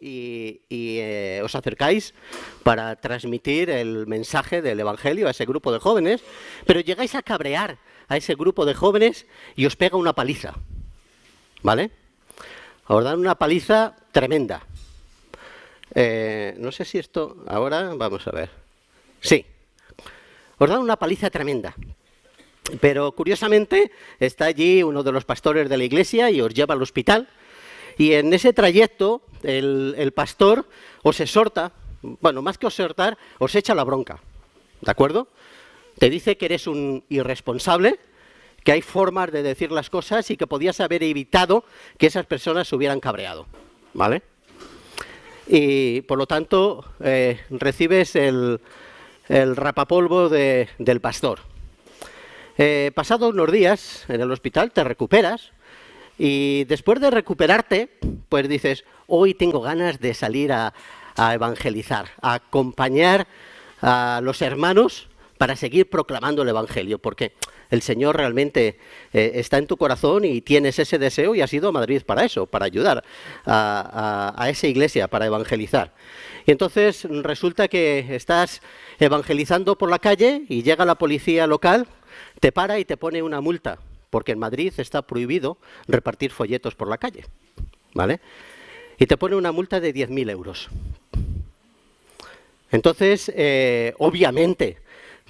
y os acercáis para transmitir el mensaje del Evangelio a ese grupo de jóvenes, pero llegáis a cabrear a ese grupo de jóvenes y os pega una paliza, ¿vale? Os dan una paliza tremenda. No sé si esto... Ahora vamos a ver. Sí. Os dan una paliza tremenda. Pero curiosamente está allí uno de los pastores de la iglesia y os lleva al hospital. Y en ese trayecto el pastor os exhorta, bueno, más que exhortar, os echa la bronca. ¿De acuerdo? Te dice que eres un irresponsable, que hay formas de decir las cosas y que podías haber evitado que esas personas se hubieran cabreado. ¿Vale? Y por lo tanto recibes el rapapolvo del pastor. Pasados unos días en el hospital te recuperas y después de recuperarte pues dices, hoy tengo ganas de salir a evangelizar, a acompañar a los hermanos para seguir proclamando el Evangelio, porque el Señor realmente está en tu corazón y tienes ese deseo y has ido a Madrid para eso, para ayudar a esa iglesia, para evangelizar. Y entonces resulta que estás evangelizando por la calle y llega la policía local, te para y te pone una multa, porque en Madrid está prohibido repartir folletos por la calle, ¿vale? Y te pone una multa de 10.000 euros. Entonces, obviamente,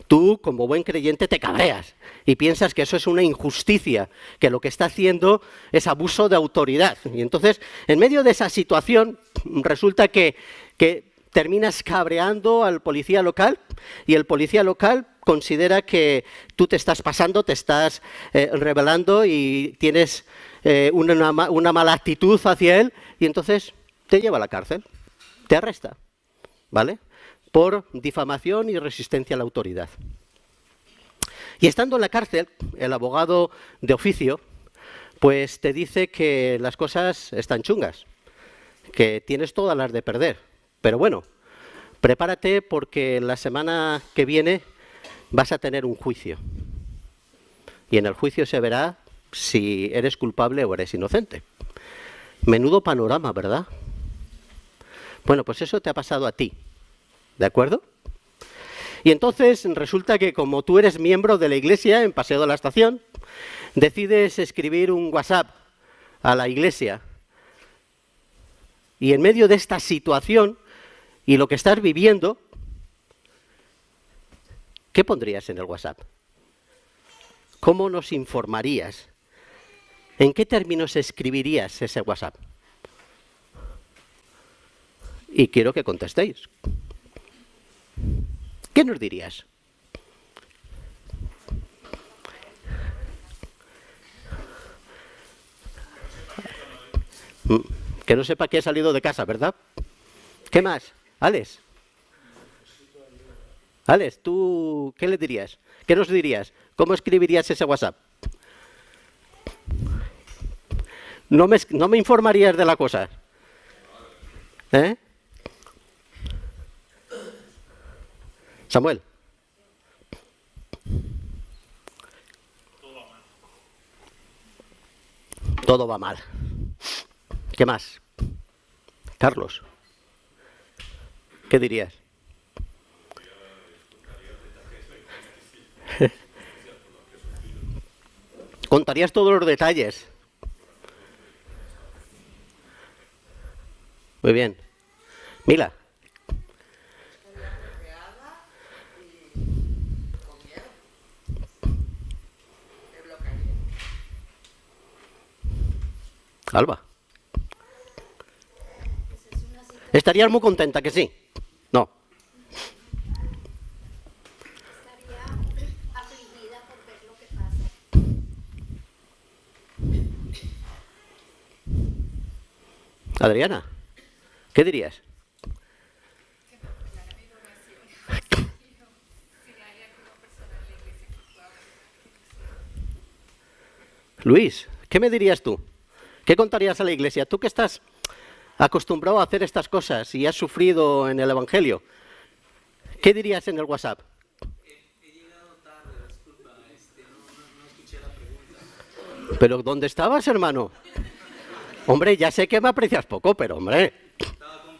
tú, como buen creyente, te cabreas y piensas que eso es una injusticia, que lo que está haciendo es abuso de autoridad. Y entonces, en medio de esa situación, resulta que terminas cabreando al policía local y el policía local considera que tú te estás pasando, te estás rebelando y tienes una mala actitud hacia él y entonces te lleva a la cárcel, te arresta, ¿vale? Por difamación y resistencia a la autoridad. Y estando en la cárcel, el abogado de oficio, pues te dice que las cosas están chungas, que tienes todas las de perder. Pero bueno, prepárate porque la semana que viene vas a tener un juicio. Y en el juicio se verá si eres culpable o eres inocente. Menudo panorama, ¿verdad? Bueno, pues eso te ha pasado a ti. ¿De acuerdo? Y entonces resulta que como tú eres miembro de la iglesia en Paseo de la Estación, decides escribir un WhatsApp a la iglesia. Y en medio de esta situación y lo que estás viviendo, ¿qué pondrías en el WhatsApp? ¿Cómo nos informarías? ¿En qué términos escribirías ese WhatsApp? Y quiero que contestéis. ¿Qué nos dirías? Que no sepa que he salido de casa, ¿verdad? ¿Qué más? Alex, ¿tú qué le dirías? ¿Qué nos dirías? ¿Cómo escribirías ese WhatsApp? No me informarías de la cosa. ¿Eh? Samuel. Todo va mal. ¿Qué más? Carlos. ¿Qué dirías? Contarías todos los detalles. Muy bien. Mila. Alba. ¿Estarías muy contenta que sí? No. Estaría afligida por ver lo que pasa. Adriana, ¿qué dirías? Luis, ¿qué me dirías tú? ¿Qué contarías a la iglesia? Tú que estás acostumbrado a hacer estas cosas y has sufrido en el Evangelio, ¿qué dirías en el WhatsApp? He llegado tarde, disculpa, no escuché la pregunta. ¿Pero dónde estabas, hermano? Hombre, ya sé que me aprecias poco, pero hombre... Estaba con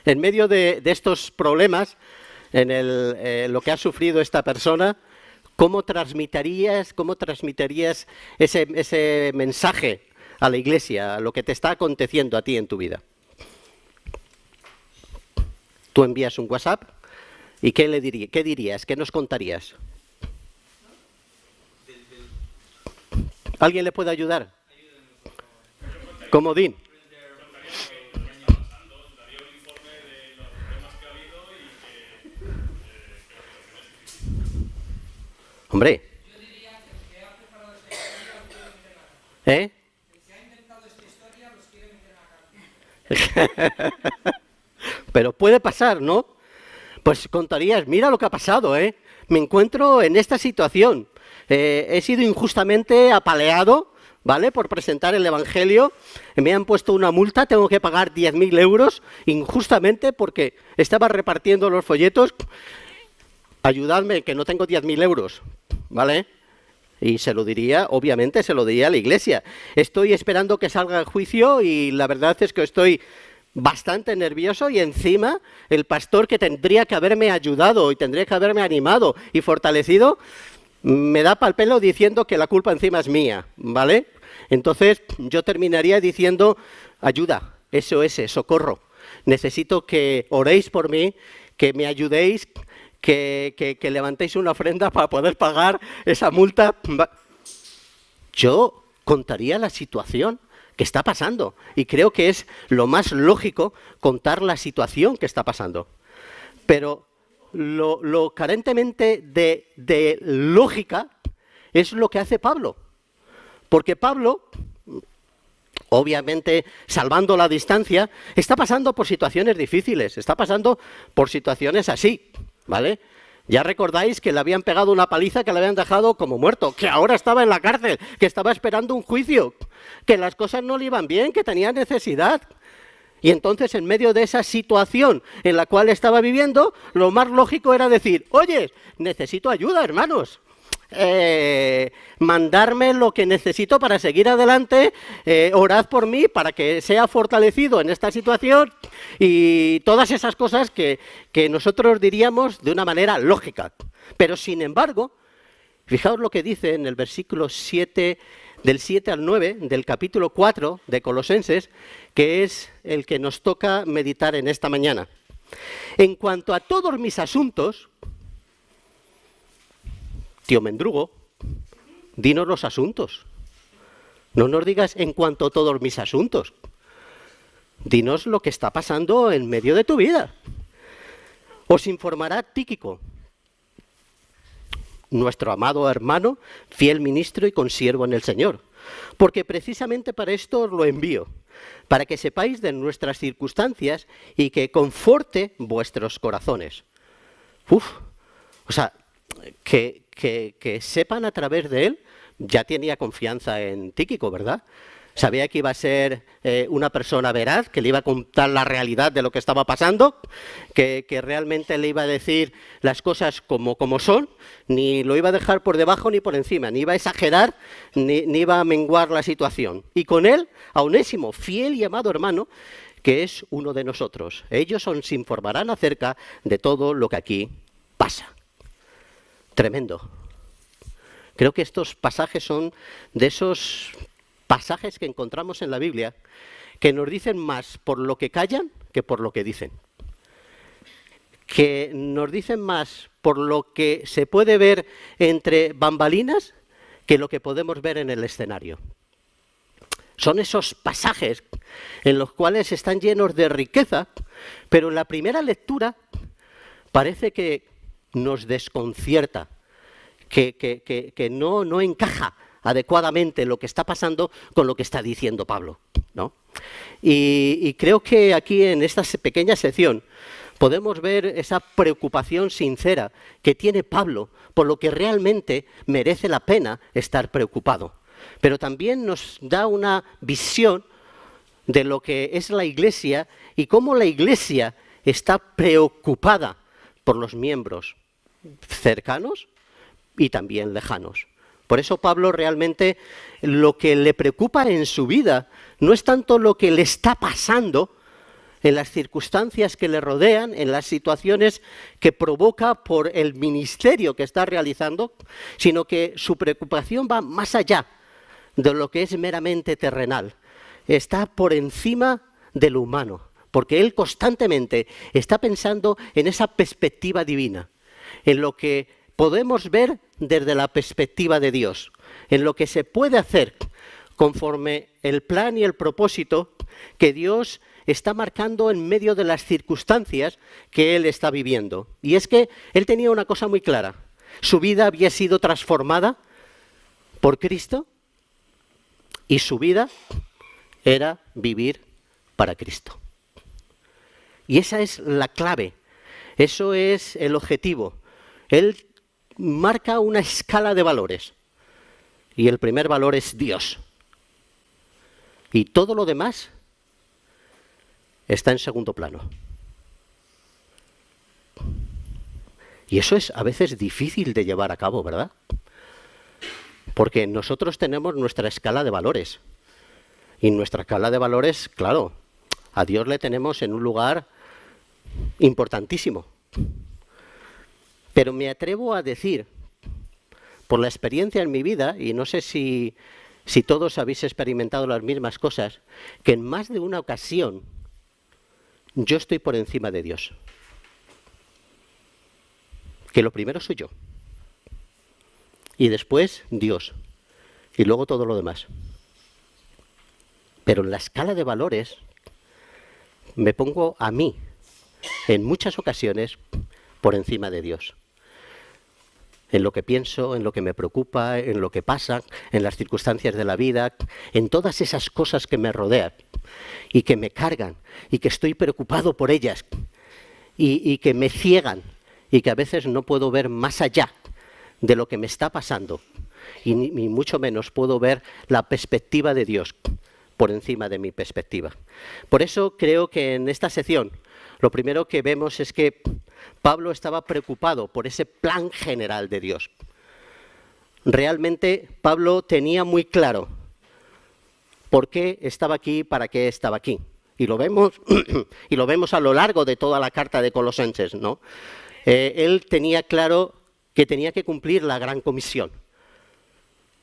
En medio de estos problemas, lo que ha sufrido esta persona, ¿cómo transmitirías ese mensaje a la iglesia, a lo que te está aconteciendo a ti en tu vida? Tú envías un WhatsApp y ¿qué dirías? ¿Qué nos contarías? ¿Alguien le puede ayudar? Comodín. Hombre. ¿Eh? Pero puede pasar, ¿no? Pues contarías, mira lo que ha pasado, ¿eh? Me encuentro en esta situación. He sido injustamente apaleado, ¿vale? Por presentar el Evangelio. Me han puesto una multa, tengo que pagar 10.000 euros injustamente porque estaba repartiendo los folletos. Ayudadme, que no tengo 10.000 euros, ¿vale? Y se lo diría, obviamente se lo diría a la iglesia. Estoy esperando que salga el juicio y la verdad es que estoy bastante nervioso y encima el pastor que tendría que haberme ayudado y tendría que haberme animado y fortalecido, me da pal pelo diciendo que la culpa encima es mía, ¿vale? Entonces yo terminaría diciendo, ayuda, SOS, socorro. Necesito que oréis por mí, que me ayudéis, que levantéis una ofrenda para poder pagar esa multa. Yo contaría la situación que está pasando y creo que es lo más lógico contar la situación que está pasando. Pero lo carentemente de lógica es lo que hace Pablo. Porque Pablo, obviamente salvando la distancia, está pasando por situaciones difíciles, está pasando por situaciones así, ¿vale? Ya recordáis que le habían pegado una paliza, que le habían dejado como muerto, que ahora estaba en la cárcel, que estaba esperando un juicio, que las cosas no le iban bien, que tenía necesidad. Y entonces, en medio de esa situación en la cual estaba viviendo, lo más lógico era decir, oye, necesito ayuda, hermanos. Mandarme lo que necesito para seguir adelante, orad por mí para que sea fortalecido en esta situación y todas esas cosas que nosotros diríamos de una manera lógica. Pero sin embargo, fijaos lo que dice en el versículo 7, del 7 al 9 del capítulo 4 de Colosenses, que es el que nos toca meditar en esta mañana. En cuanto a todos mis asuntos, tío Mendrugo, dinos los asuntos. No nos digas en cuanto a todos mis asuntos. Dinos lo que está pasando en medio de tu vida. Os informará Tíquico, nuestro amado hermano, fiel ministro y consiervo en el Señor. Porque precisamente para esto os lo envío, para que sepáis de nuestras circunstancias y que conforte vuestros corazones. O sea, que sepan a través de él, ya tenía confianza en Tíquico, ¿verdad? Sabía que iba a ser una persona veraz, que le iba a contar la realidad de lo que estaba pasando, que realmente le iba a decir las cosas como son, ni lo iba a dejar por debajo ni por encima, ni iba a exagerar, ni iba a menguar la situación. Y con él, a Onésimo, fiel y amado hermano, que es uno de nosotros. Ellos os informarán acerca de todo lo que aquí pasa. Tremendo. Creo que estos pasajes son de esos pasajes que encontramos en la Biblia que nos dicen más por lo que callan que por lo que dicen. Que nos dicen más por lo que se puede ver entre bambalinas que lo que podemos ver en el escenario. Son esos pasajes en los cuales están llenos de riqueza, pero en la primera lectura parece que nos desconcierta, que no encaja adecuadamente lo que está pasando con lo que está diciendo Pablo, ¿no? Y creo que aquí en esta pequeña sección podemos ver esa preocupación sincera que tiene Pablo por lo que realmente merece la pena estar preocupado. Pero también nos da una visión de lo que es la Iglesia y cómo la Iglesia está preocupada por los miembros cercanos y también lejanos. Por eso Pablo realmente lo que le preocupa en su vida no es tanto lo que le está pasando en las circunstancias que le rodean, en las situaciones que provoca por el ministerio que está realizando, sino que su preocupación va más allá de lo que es meramente terrenal. Está por encima de lo humano, porque él constantemente está pensando en esa perspectiva divina, en lo que podemos ver desde la perspectiva de Dios, en lo que se puede hacer conforme el plan y el propósito que Dios está marcando en medio de las circunstancias que él está viviendo. Y es que él tenía una cosa muy clara: su vida había sido transformada por Cristo y su vida era vivir para Cristo. Y esa es la clave, eso es el objetivo. Él marca una escala de valores y el primer valor es Dios. Y todo lo demás está en segundo plano. Y eso es a veces difícil de llevar a cabo, ¿verdad? Porque nosotros tenemos nuestra escala de valores. Y nuestra escala de valores, claro, a Dios le tenemos en un lugar importantísimo. Pero me atrevo a decir, por la experiencia en mi vida, y no sé si todos habéis experimentado las mismas cosas, que en más de una ocasión yo estoy por encima de Dios. Que lo primero soy yo. Y después Dios. Y luego todo lo demás. Pero en la escala de valores me pongo a mí, en muchas ocasiones, por encima de Dios. En lo que pienso, en lo que me preocupa, en lo que pasa, en las circunstancias de la vida, en todas esas cosas que me rodean y que me cargan y que estoy preocupado por ellas y que me ciegan y que a veces no puedo ver más allá de lo que me está pasando y ni mucho menos puedo ver la perspectiva de Dios por encima de mi perspectiva. Por eso creo que en esta sección lo primero que vemos es que Pablo estaba preocupado por ese plan general de Dios. Realmente Pablo tenía muy claro por qué estaba aquí, para qué estaba aquí. Y lo vemos, y lo vemos a lo largo de toda la carta de Colosenses, ¿no? Él tenía claro que tenía que cumplir la gran comisión.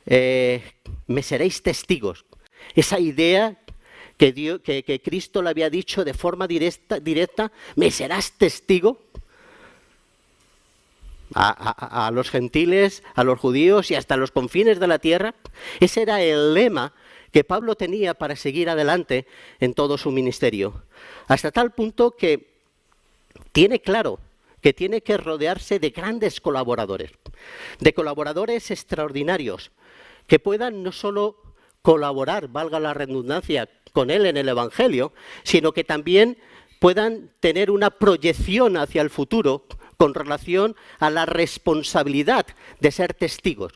Me seréis testigos. Esa idea que Cristo le había dicho de forma directa, me serás testigo a los gentiles, a los judíos y hasta los confines de la tierra. Ese era el lema que Pablo tenía para seguir adelante en todo su ministerio. Hasta tal punto que tiene claro que tiene que rodearse de grandes colaboradores, de colaboradores extraordinarios, que puedan no solo colaborar, valga la redundancia, con él en el Evangelio, sino que también puedan tener una proyección hacia el futuro con relación a la responsabilidad de ser testigos.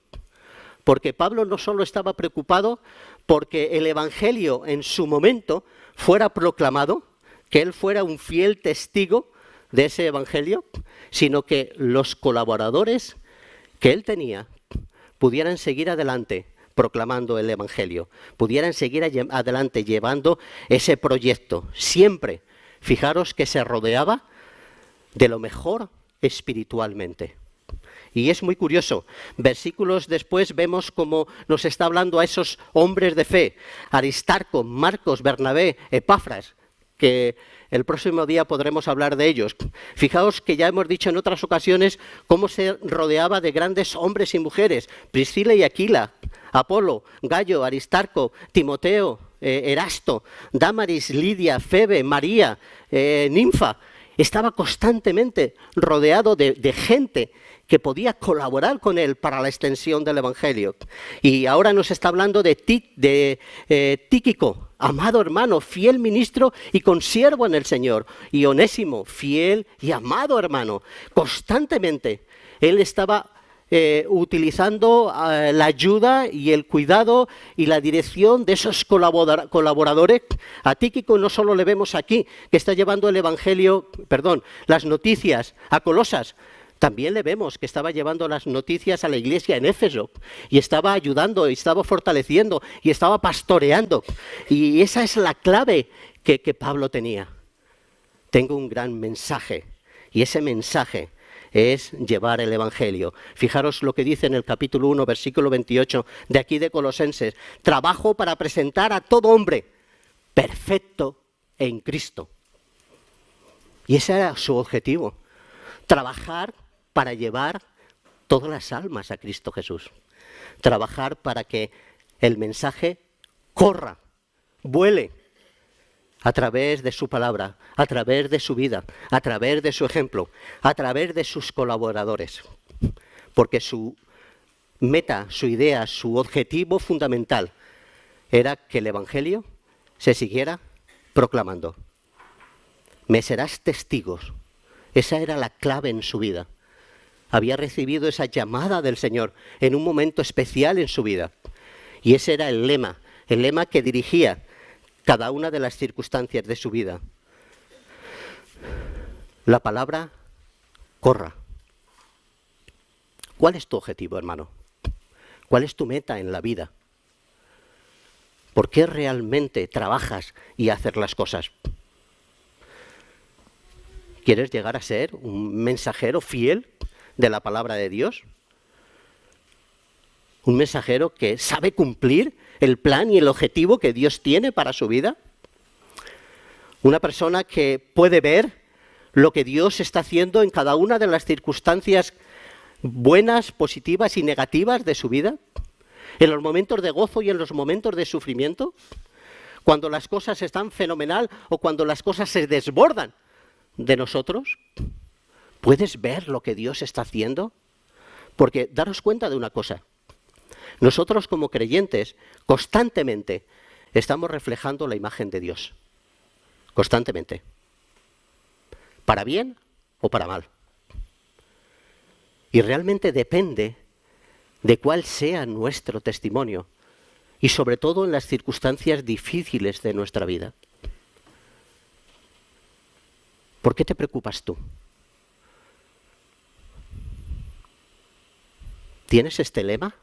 Porque Pablo no solo estaba preocupado porque el Evangelio en su momento fuera proclamado, que él fuera un fiel testigo de ese Evangelio, sino que los colaboradores que él tenía pudieran seguir adelante proclamando el Evangelio, pudieran seguir adelante llevando ese proyecto. Siempre, fijaros que se rodeaba de lo mejor espiritualmente. Y es muy curioso, versículos después vemos cómo nos está hablando a esos hombres de fe, Aristarco, Marcos, Bernabé, Epafras, que el próximo día podremos hablar de ellos. Fijaos que ya hemos dicho en otras ocasiones cómo se rodeaba de grandes hombres y mujeres, Priscila y Aquila, Apolo, Gallo, Aristarco, Timoteo, Erasto, Dámaris, Lidia, Febe, María, Ninfa. Estaba constantemente rodeado de gente que podía colaborar con él para la extensión del Evangelio. Y ahora nos está hablando de Tíquico, amado hermano, fiel ministro y consiervo en el Señor. Y Onésimo, fiel y amado hermano. Constantemente él estaba utilizando la ayuda y el cuidado y la dirección de esos colaboradores. A Tíquico no solo le vemos aquí, que está llevando el Evangelio, las noticias a Colosas, También le vemos que estaba llevando las noticias a la iglesia en Éfeso y estaba ayudando, y estaba fortaleciendo y estaba pastoreando. Y esa es la clave que Pablo tenía. Tengo un gran mensaje y ese mensaje es llevar el Evangelio. Fijaros lo que dice en el capítulo 1, versículo 28 de aquí de Colosenses. Trabajo para presentar a todo hombre perfecto en Cristo. Y ese era su objetivo. Trabajar para llevar todas las almas a Cristo Jesús. Trabajar para que el mensaje corra, vuele, a través de su palabra, a través de su vida, a través de su ejemplo, a través de sus colaboradores. Porque su meta, su idea, su objetivo fundamental era que el Evangelio se siguiera proclamando. Me serás testigos. Esa era la clave en su vida. Había recibido esa llamada del Señor en un momento especial en su vida. Y ese era el lema que dirigía cada una de las circunstancias de su vida. La palabra corra. ¿Cuál es tu objetivo, hermano? ¿Cuál es tu meta en la vida? ¿Por qué realmente trabajas y haces las cosas? ¿Quieres llegar a ser un mensajero fiel de la palabra de Dios? ¿Un mensajero que sabe cumplir el plan y el objetivo que Dios tiene para su vida? ¿Una persona que puede ver lo que Dios está haciendo en cada una de las circunstancias buenas, positivas y negativas de su vida? ¿En los momentos de gozo y en los momentos de sufrimiento? ¿Cuando las cosas están fenomenal o cuando las cosas se desbordan de nosotros? ¿Puedes ver lo que Dios está haciendo? Porque daros cuenta de una cosa. Nosotros como creyentes constantemente estamos reflejando la imagen de Dios. Constantemente. Para bien o para mal. Y realmente depende de cuál sea nuestro testimonio. Y sobre todo en las circunstancias difíciles de nuestra vida. ¿Por qué te preocupas tú? ¿Tienes este lema,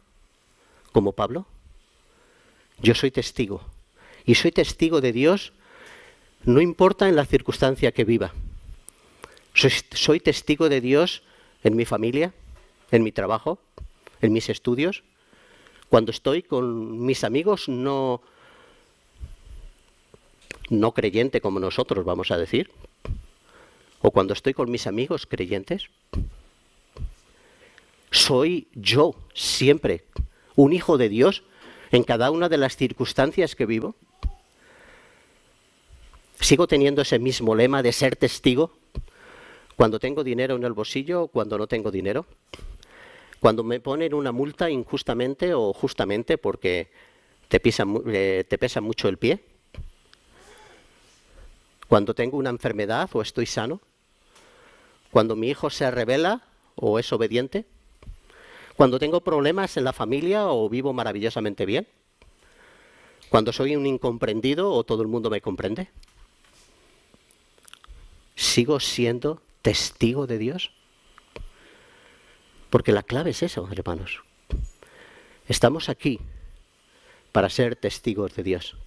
como Pablo? Yo soy testigo. Y soy testigo de Dios, no importa en la circunstancia que viva. Soy testigo de Dios en mi familia, en mi trabajo, en mis estudios. Cuando estoy con mis amigos no creyente como nosotros, vamos a decir. O cuando estoy con mis amigos creyentes. Soy yo siempre un hijo de Dios en cada una de las circunstancias que vivo. ¿Sigo teniendo ese mismo lema de ser testigo cuando tengo dinero en el bolsillo o cuando no tengo dinero? Cuando me ponen una multa injustamente o justamente porque te pesa mucho el pie. Cuando tengo una enfermedad o estoy sano. Cuando mi hijo se rebela o es obediente. Cuando tengo problemas en la familia o vivo maravillosamente bien. Cuando soy un incomprendido o todo el mundo me comprende. ¿Sigo siendo testigo de Dios? Porque la clave es eso, hermanos. Estamos aquí para ser testigos de Dios.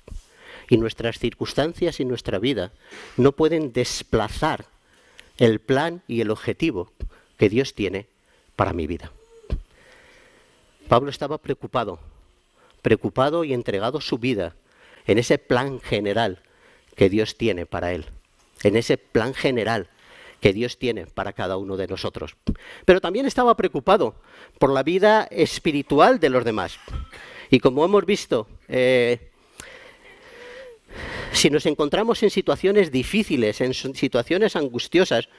Y nuestras circunstancias y nuestra vida no pueden desplazar el plan y el objetivo que Dios tiene para mi vida. Pablo estaba preocupado y entregado su vida en ese plan general que Dios tiene para él, en ese plan general que Dios tiene para cada uno de nosotros. Pero también estaba preocupado por la vida espiritual de los demás. Y como hemos visto, si nos encontramos en situaciones difíciles, en situaciones angustiosas,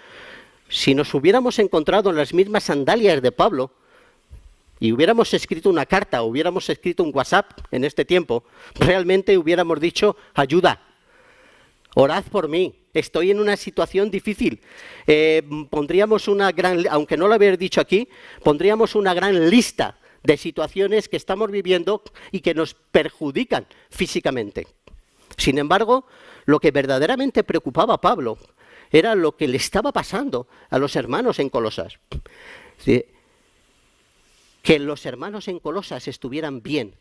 si nos hubiéramos encontrado en las mismas sandalias de Pablo, y hubiéramos escrito una carta, o hubiéramos escrito un WhatsApp en este tiempo, realmente hubiéramos dicho, ayuda, orad por mí, estoy en una situación difícil. Pondríamos una gran, aunque no lo habéis dicho aquí, pondríamos una gran lista de situaciones que estamos viviendo y que nos perjudican físicamente. Sin embargo, lo que verdaderamente preocupaba a Pablo era lo que le estaba pasando a los hermanos en Colosas. ¿Sí? Que los hermanos en Colosas estuvieran bien,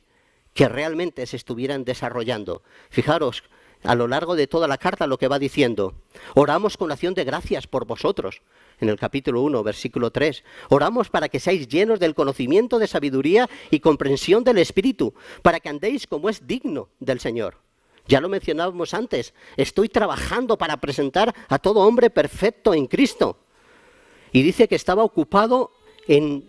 que realmente se estuvieran desarrollando. Fijaros, a lo largo de toda la carta lo que va diciendo: oramos con acción de gracias por vosotros, en el capítulo 1, versículo 3. Oramos para que seáis llenos del conocimiento de sabiduría y comprensión del Espíritu, para que andéis como es digno del Señor. Ya lo mencionábamos antes, estoy trabajando para presentar a todo hombre perfecto en Cristo. Y dice que estaba ocupado en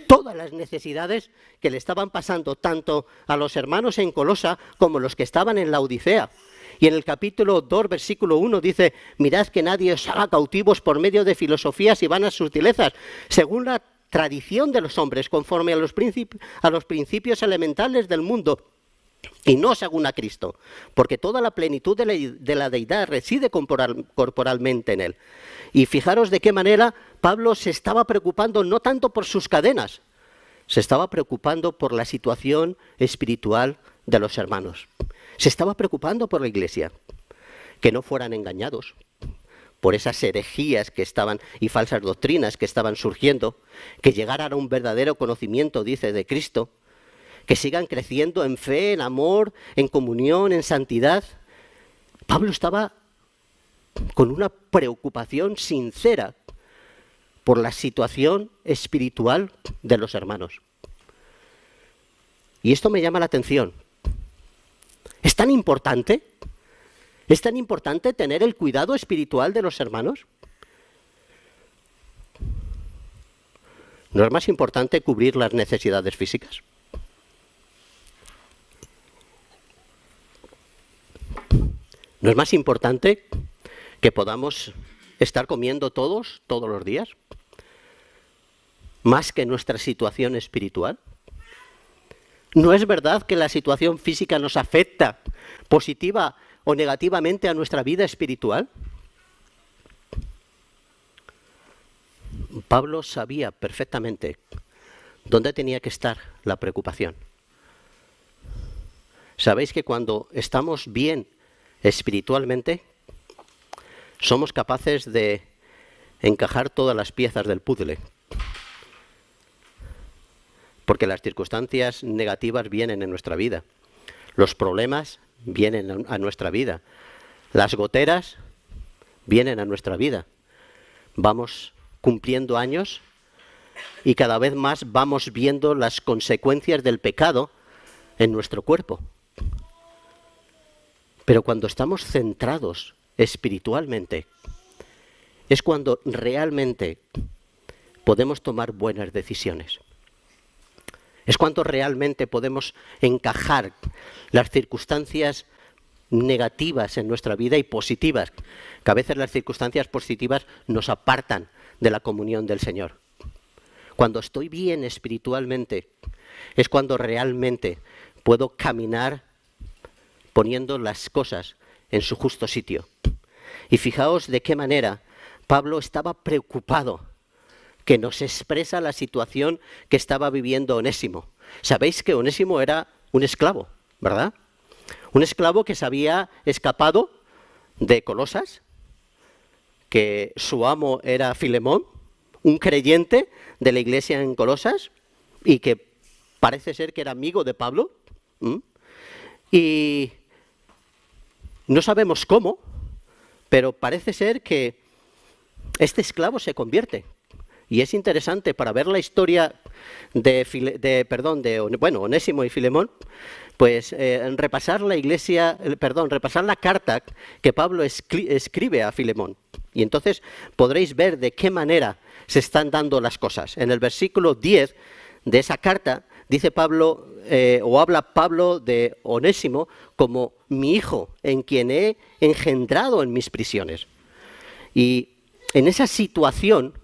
todas las necesidades que le estaban pasando tanto a los hermanos en Colosa como los que estaban en la Odisea. Y en el capítulo 2, versículo 1 dice: mirad que nadie os haga cautivos por medio de filosofías y vanas sutilezas, según la tradición de los hombres, conforme a los principios elementales del mundo, y no según a Cristo, porque toda la plenitud de la deidad reside corporalmente en él. Y fijaros de qué manera Pablo se estaba preocupando no tanto por sus cadenas, se estaba preocupando por la situación espiritual de los hermanos. Se estaba preocupando por la iglesia, que no fueran engañados por esas herejías que estaban y falsas doctrinas que estaban surgiendo, que llegaran a un verdadero conocimiento, dice, de Cristo, que sigan creciendo en fe, en amor, en comunión, en santidad. Pablo estaba con una preocupación sincera por la situación espiritual de los hermanos. Y esto me llama la atención. ¿Es tan importante? ¿Es tan importante tener el cuidado espiritual de los hermanos? ¿No es más importante cubrir las necesidades físicas? ¿No es más importante que podamos estar comiendo todos los días? ¿Más que nuestra situación espiritual? ¿No es verdad que la situación física nos afecta positiva o negativamente a nuestra vida espiritual? Pablo sabía perfectamente dónde tenía que estar la preocupación. ¿Sabéis que cuando estamos bien espiritualmente, somos capaces de encajar todas las piezas del puzzle? Porque las circunstancias negativas vienen en nuestra vida, los problemas vienen a nuestra vida, las goteras vienen a nuestra vida. Vamos cumpliendo años y cada vez más vamos viendo las consecuencias del pecado en nuestro cuerpo. Pero cuando estamos centrados espiritualmente, es cuando realmente podemos tomar buenas decisiones. Es cuando realmente podemos encajar las circunstancias negativas en nuestra vida y positivas, que a veces las circunstancias positivas nos apartan de la comunión del Señor. Cuando estoy bien espiritualmente, es cuando realmente puedo caminar poniendo las cosas en su justo sitio. Y fijaos de qué manera Pablo estaba preocupado, que nos expresa la situación que estaba viviendo Onésimo. Sabéis que Onésimo era un esclavo, ¿verdad? Un esclavo que se había escapado de Colosas, que su amo era Filemón, un creyente de la iglesia en Colosas, y que parece ser que era amigo de Pablo. Y no sabemos cómo, pero parece ser que este esclavo se convierte. Y es interesante para ver la historia de Onésimo y Filemón, pues repasar la carta que Pablo escribe a Filemón. Y entonces podréis ver de qué manera se están dando las cosas. En el versículo 10 de esa carta dice Pablo, habla Pablo de Onésimo como mi hijo, en quien he engendrado en mis prisiones. Y en esa situación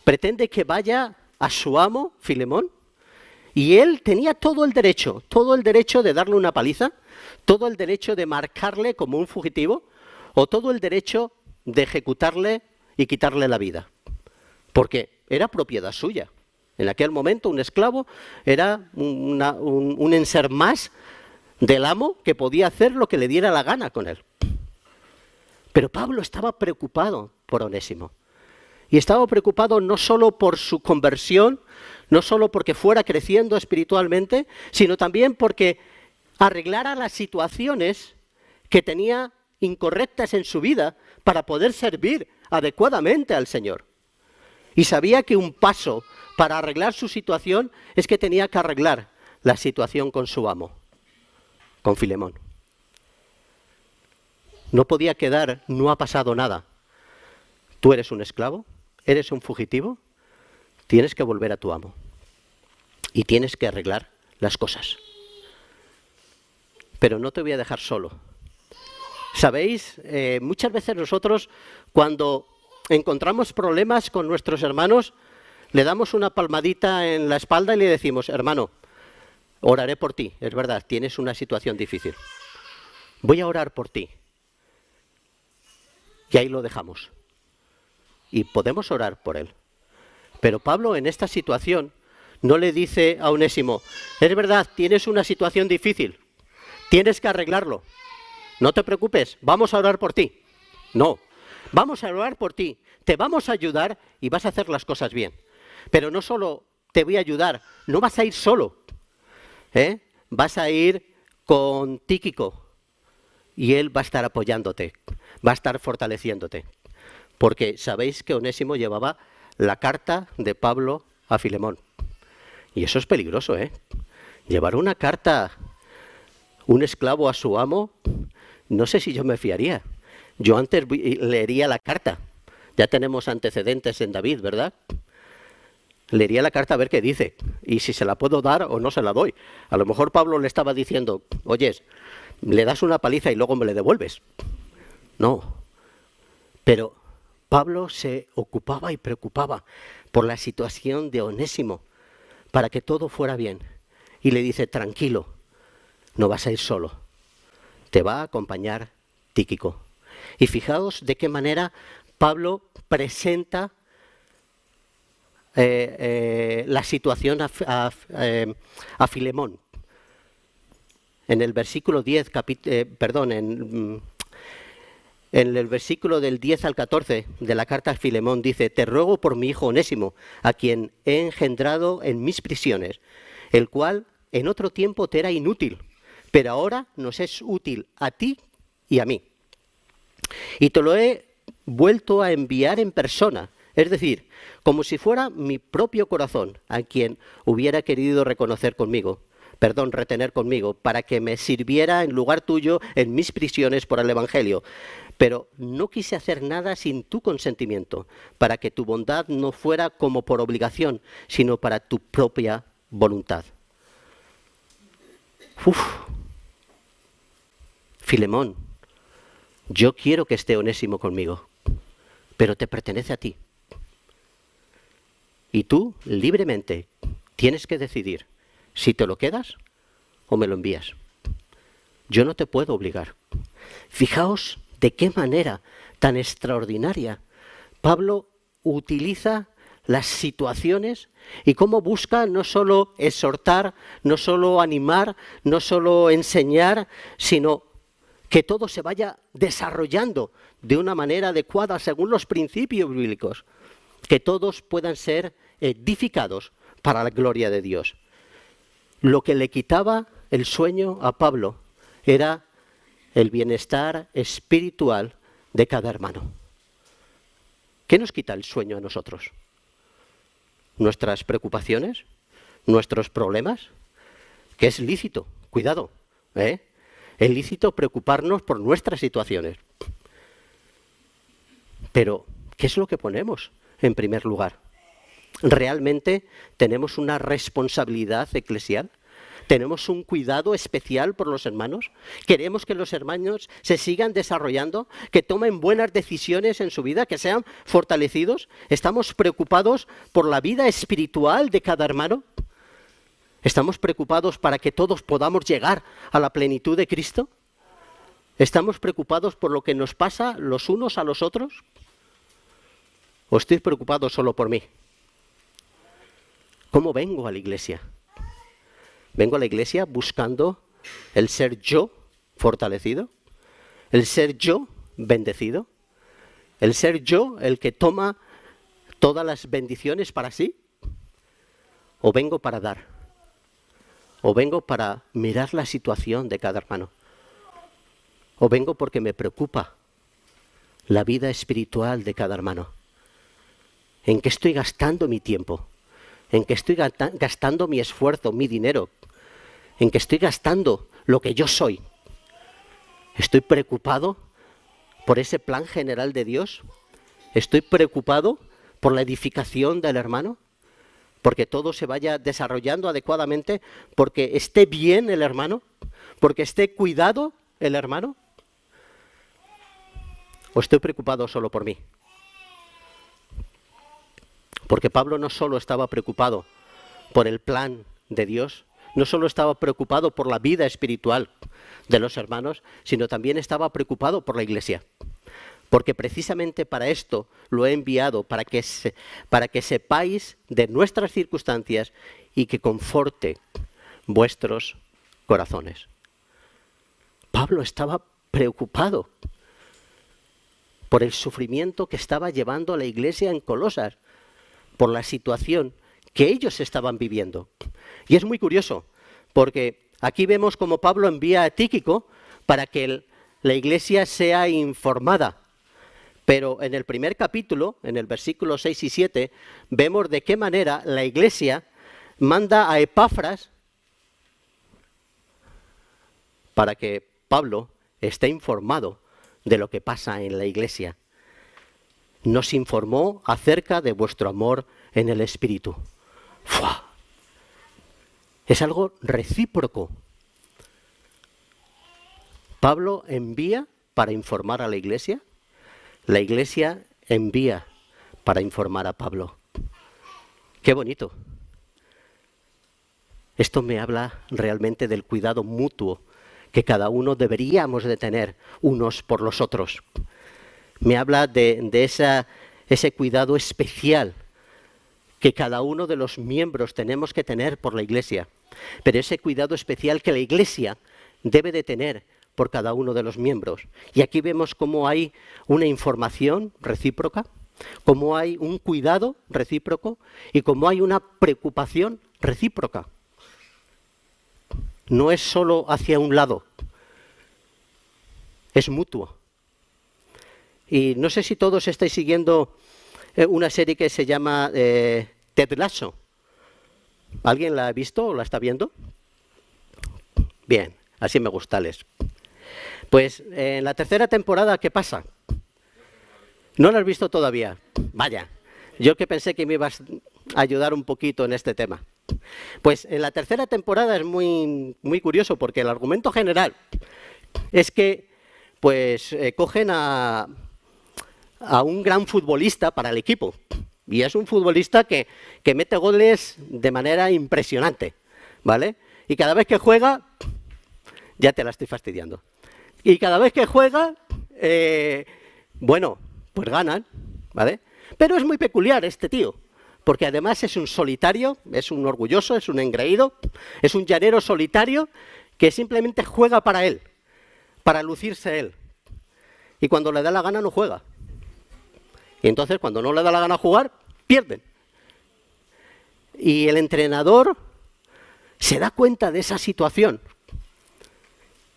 pretende que vaya a su amo, Filemón, y él tenía todo el derecho de darle una paliza, todo el derecho de marcarle como un fugitivo, o todo el derecho de ejecutarle y quitarle la vida, porque era propiedad suya. En aquel momento un esclavo era un enser más del amo que podía hacer lo que le diera la gana con él. Pero Pablo estaba preocupado por Onésimo. Y estaba preocupado no solo por su conversión, no solo porque fuera creciendo espiritualmente, sino también porque arreglara las situaciones que tenía incorrectas en su vida para poder servir adecuadamente al Señor. Y sabía que un paso para arreglar su situación es que tenía que arreglar la situación con su amo, con Filemón. No podía quedar, no ha pasado nada. Tú eres un esclavo, eres un fugitivo, tienes que volver a tu amo. Y tienes que arreglar las cosas. Pero no te voy a dejar solo. ¿Sabéis? Muchas veces nosotros, cuando encontramos problemas con nuestros hermanos, le damos una palmadita en la espalda y le decimos, hermano, oraré por ti, es verdad, tienes una situación difícil. Voy a orar por ti. Y ahí lo dejamos. Y podemos orar por él. Pero Pablo en esta situación no le dice a Onésimo, es verdad, tienes una situación difícil, tienes que arreglarlo. No te preocupes, vamos a orar por ti. No, vamos a orar por ti, te vamos a ayudar y vas a hacer las cosas bien. Pero no solo te voy a ayudar, no vas a ir solo. Vas a ir con Tíquico y él va a estar apoyándote, va a estar fortaleciéndote. Porque sabéis que Onésimo llevaba la carta de Pablo a Filemón. Y eso es peligroso, Llevar una carta, un esclavo a su amo, no sé si yo me fiaría. Yo antes leería la carta. Ya tenemos antecedentes en David, ¿verdad? Leería la carta a ver qué dice. Y si se la puedo dar o no se la doy. A lo mejor Pablo le estaba diciendo, oyes, le das una paliza y luego me le devuelves. No. Pero Pablo se ocupaba y preocupaba por la situación de Onésimo, para que todo fuera bien. Y le dice, tranquilo, no vas a ir solo, te va a acompañar Tíquico. Y fijaos de qué manera Pablo presenta la situación a Filemón. En el versículo 10, en el versículo del 10 al 14 de la carta a Filemón dice, te ruego por mi hijo Onésimo, a quien he engendrado en mis prisiones, el cual en otro tiempo te era inútil, pero ahora nos es útil a ti y a mí. Y te lo he vuelto a enviar en persona, es decir, como si fuera mi propio corazón, a quien hubiera querido retener conmigo, para que me sirviera en lugar tuyo en mis prisiones por el Evangelio. Pero no quise hacer nada sin tu consentimiento, para que tu bondad no fuera como por obligación, sino para tu propia voluntad. Filemón, yo quiero que esté Onésimo conmigo, pero te pertenece a ti. Y tú, libremente, tienes que decidir si te lo quedas o me lo envías. Yo no te puedo obligar. Fijaos de qué manera tan extraordinaria Pablo utiliza las situaciones y cómo busca no solo exhortar, no solo animar, no solo enseñar, sino que todo se vaya desarrollando de una manera adecuada según los principios bíblicos, que todos puedan ser edificados para la gloria de Dios. Lo que le quitaba el sueño a Pablo era el bienestar espiritual de cada hermano. ¿Qué nos quita el sueño a nosotros? ¿Nuestras preocupaciones? ¿Nuestros problemas? Que es lícito, cuidado, Es lícito preocuparnos por nuestras situaciones. Pero, ¿qué es lo que ponemos en primer lugar? ¿Realmente tenemos una responsabilidad eclesial? ¿Tenemos un cuidado especial por los hermanos? ¿Queremos que los hermanos se sigan desarrollando, que tomen buenas decisiones en su vida, que sean fortalecidos? ¿Estamos preocupados por la vida espiritual de cada hermano? ¿Estamos preocupados para que todos podamos llegar a la plenitud de Cristo? ¿Estamos preocupados por lo que nos pasa los unos a los otros? ¿O estoy preocupado solo por mí? ¿Cómo vengo a la iglesia? ¿Vengo a la iglesia buscando el ser yo fortalecido? ¿El ser yo bendecido? ¿El ser yo el que toma todas las bendiciones para sí? ¿O vengo para dar? ¿O vengo para mirar la situación de cada hermano? ¿O vengo porque me preocupa la vida espiritual de cada hermano? ¿En qué estoy gastando mi tiempo? ¿En qué estoy gastando mi esfuerzo, mi dinero? ¿En qué estoy gastando lo que yo soy? ¿Estoy preocupado por ese plan general de Dios? ¿Estoy preocupado por la edificación del hermano? ¿Porque todo se vaya desarrollando adecuadamente? ¿Porque esté bien el hermano? ¿Porque esté cuidado el hermano? ¿O estoy preocupado solo por mí? Porque Pablo no solo estaba preocupado por el plan de Dios, no solo estaba preocupado por la vida espiritual de los hermanos, sino también estaba preocupado por la iglesia. Porque precisamente para esto lo he enviado, para que sepáis de nuestras circunstancias y que conforte vuestros corazones. Pablo estaba preocupado por el sufrimiento que estaba llevando a la iglesia en Colosas, por la situación que ellos estaban viviendo. Y es muy curioso, porque aquí vemos como Pablo envía a Tíquico para que la iglesia sea informada. Pero en el primer capítulo, en el versículo 6 y 7, vemos de qué manera la iglesia manda a Epafras para que Pablo esté informado de lo que pasa en la iglesia. Nos informó acerca de vuestro amor en el Espíritu. ¡Fua! Es algo recíproco. Pablo envía para informar a la iglesia envía para informar a Pablo. ¡Qué bonito! Esto me habla realmente del cuidado mutuo que cada uno deberíamos de tener unos por los otros. Me habla de ese cuidado especial que cada uno de los miembros tenemos que tener por la iglesia, pero ese cuidado especial que la iglesia debe de tener por cada uno de los miembros. Y aquí vemos cómo hay una información recíproca, cómo hay un cuidado recíproco y cómo hay una preocupación recíproca. No es solo hacia un lado, es mutuo. Y no sé si todos estáis siguiendo una serie que se llama Ted Lasso. ¿Alguien la ha visto o la está viendo? Bien, así me gusta, Les. Pues en la tercera temporada, ¿qué pasa? ¿No la has visto todavía? Vaya, yo que pensé que me ibas a ayudar un poquito en este tema. Pues en la tercera temporada es muy, muy curioso porque el argumento general es que pues cogen a un gran futbolista para el equipo. Y es un futbolista que mete goles de manera impresionante, ¿vale? Y cada vez que juega, ya te la estoy fastidiando. Y cada vez que juega, bueno, pues ganan, ¿vale? Pero es muy peculiar este tío, porque además es un solitario, es un orgulloso, es un engreído, es un llanero solitario que simplemente juega para él, para lucirse él. Y cuando le da la gana no juega. Y entonces cuando no le da la gana jugar, pierden. Y el entrenador se da cuenta de esa situación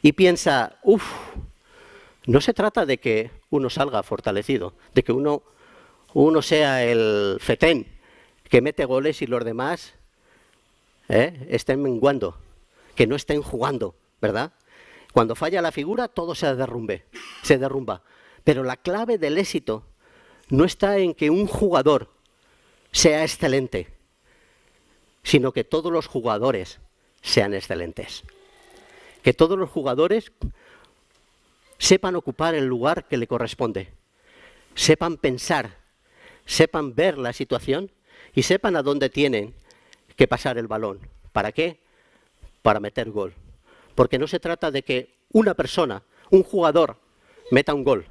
y piensa, no se trata de que uno salga fortalecido, de que uno sea el fetén que mete goles y los demás estén menguando, que no estén jugando, ¿verdad? Cuando falla la figura, todo se derrumba. Pero la clave del éxito no está en que un jugador sea excelente, sino que todos los jugadores sean excelentes. Que todos los jugadores sepan ocupar el lugar que le corresponde, sepan pensar, sepan ver la situación y sepan a dónde tienen que pasar el balón. ¿Para qué? Para meter gol. Porque no se trata de que una persona, un jugador, meta un gol.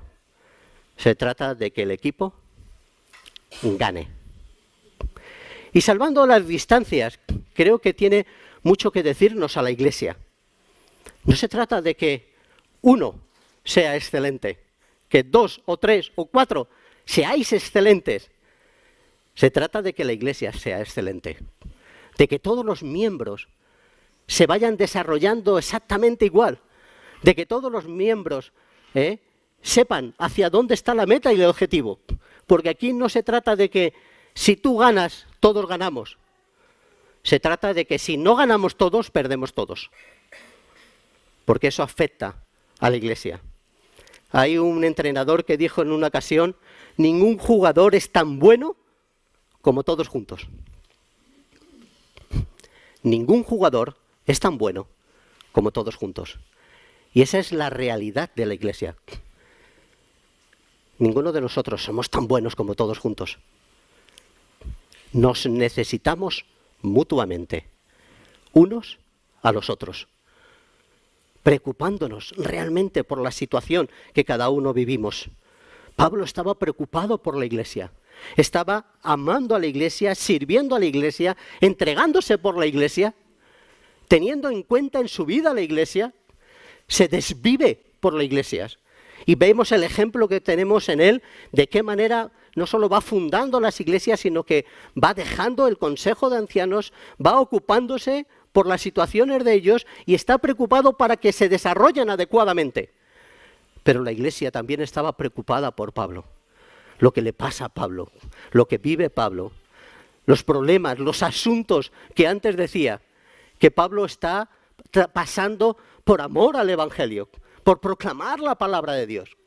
Se trata de que el equipo gane. Y salvando las distancias, creo que tiene mucho que decirnos a la iglesia. No se trata de que uno sea excelente, que 2 o 3 o 4 seáis excelentes. Se trata de que la iglesia sea excelente, de que todos los miembros se vayan desarrollando exactamente igual, de que todos los miembros sepan hacia dónde está la meta y el objetivo. Porque aquí no se trata de que si tú ganas, todos ganamos. Se trata de que si no ganamos todos, perdemos todos. Porque eso afecta a la iglesia. Hay un entrenador que dijo en una ocasión, ningún jugador es tan bueno como todos juntos. Ningún jugador es tan bueno como todos juntos. Y esa es la realidad de la iglesia. Ninguno de nosotros somos tan buenos como todos juntos. Nos necesitamos mutuamente, unos a los otros, preocupándonos realmente por la situación que cada uno vivimos. Pablo estaba preocupado por la iglesia, estaba amando a la iglesia, sirviendo a la iglesia, entregándose por la iglesia, teniendo en cuenta en su vida la iglesia, se desvive por la iglesia. Y vemos el ejemplo que tenemos en él, de qué manera no solo va fundando las iglesias, sino que va dejando el consejo de ancianos, va ocupándose por las situaciones de ellos y está preocupado para que se desarrollen adecuadamente. Pero la iglesia también estaba preocupada por Pablo, lo que le pasa a Pablo, lo que vive Pablo, los problemas, los asuntos que antes decía, que Pablo está pasando por amor al Evangelio, por proclamar la palabra de Dios.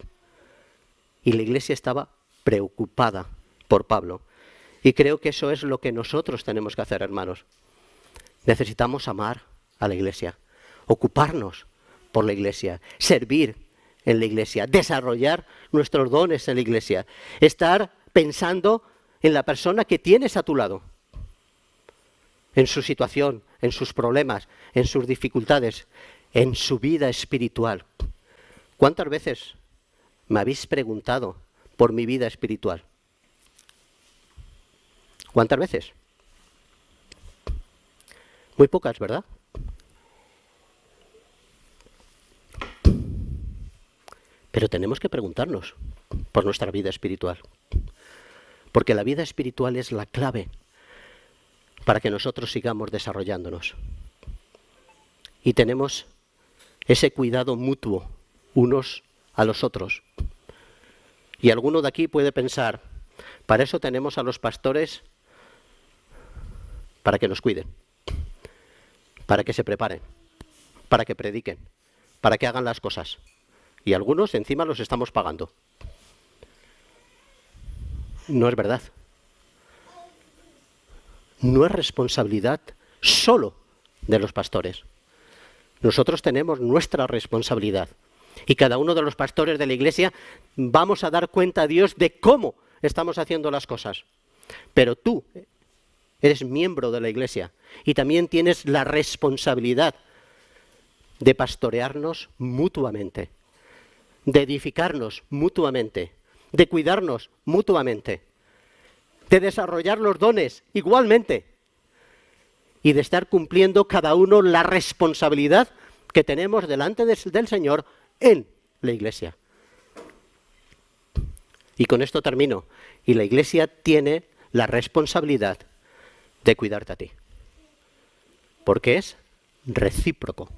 Y la iglesia estaba preocupada por Pablo. Y creo que eso es lo que nosotros tenemos que hacer, hermanos. Necesitamos amar a la iglesia, ocuparnos por la iglesia, servir en la iglesia, desarrollar nuestros dones en la iglesia, estar pensando en la persona que tienes a tu lado, en su situación, en sus problemas, en sus dificultades, en su vida espiritual. ¿Cuántas veces me habéis preguntado por mi vida espiritual? ¿Cuántas veces? Muy pocas, ¿verdad? Pero tenemos que preguntarnos por nuestra vida espiritual. Porque la vida espiritual es la clave para que nosotros sigamos desarrollándonos. Y tenemos ese cuidado mutuo unos a los otros. Y alguno de aquí puede pensar, para eso tenemos a los pastores, para que nos cuiden, para que se preparen, para que prediquen, para que hagan las cosas. Y algunos encima los estamos pagando. No es verdad. No es responsabilidad solo de los pastores. Nosotros tenemos nuestra responsabilidad. Y cada uno de los pastores de la iglesia vamos a dar cuenta a Dios de cómo estamos haciendo las cosas. Pero tú eres miembro de la iglesia y también tienes la responsabilidad de pastorearnos mutuamente, de edificarnos mutuamente, de cuidarnos mutuamente, de desarrollar los dones igualmente y de estar cumpliendo cada uno la responsabilidad que tenemos delante del Señor en la iglesia. Y con esto termino. Y la iglesia tiene la responsabilidad de cuidarte a ti. Porque es recíproco.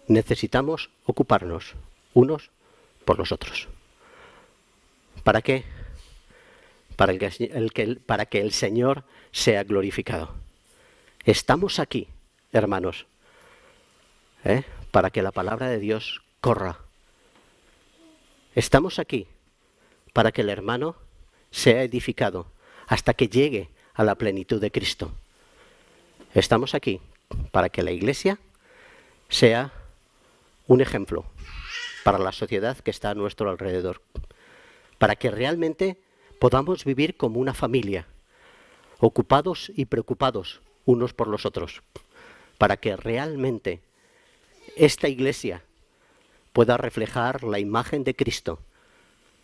Necesitamos ocuparnos unos por los otros. ¿Para qué? Para que el Señor sea glorificado. Estamos aquí, hermanos, para que la palabra de Dios corra. Estamos aquí para que el hermano sea edificado hasta que llegue a la plenitud de Cristo. Estamos aquí para que la iglesia sea un ejemplo para la sociedad que está a nuestro alrededor, para que realmente podamos vivir como una familia, ocupados y preocupados unos por los otros, para que realmente esta iglesia pueda reflejar la imagen de Cristo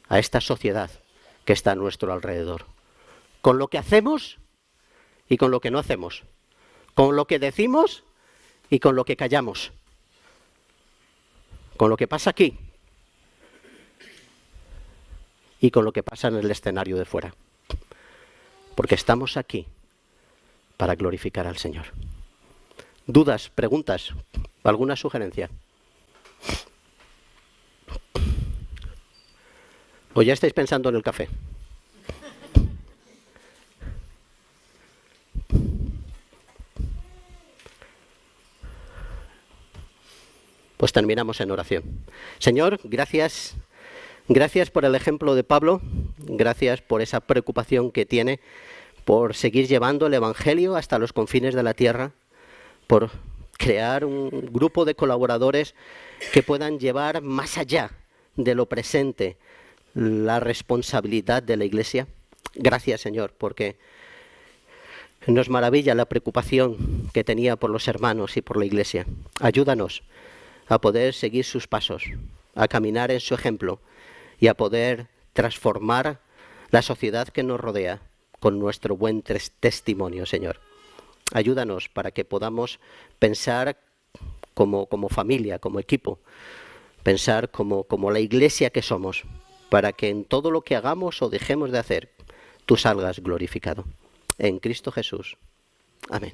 a esta sociedad que está a nuestro alrededor. Con lo que hacemos y con lo que no hacemos, con lo que decimos y con lo que callamos, con lo que pasa aquí y con lo que pasa en el escenario de fuera. Porque estamos aquí para glorificar al Señor. ¿Dudas, preguntas, alguna sugerencia? ¿O ya estáis pensando en el café? Pues terminamos en oración. Señor, gracias por el ejemplo de Pablo, gracias por esa preocupación que tiene por seguir llevando el Evangelio hasta los confines de la tierra, por crear un grupo de colaboradores que puedan llevar más allá de lo presente la responsabilidad de la Iglesia. Gracias, Señor, porque nos maravilla la preocupación que tenía por los hermanos y por la Iglesia. Ayúdanos a poder seguir sus pasos, a caminar en su ejemplo y a poder transformar la sociedad que nos rodea con nuestro buen testimonio, Señor. Ayúdanos para que podamos pensar como familia, como equipo, pensar como la Iglesia que somos, para que en todo lo que hagamos o dejemos de hacer, tú salgas glorificado. En Cristo Jesús. Amén.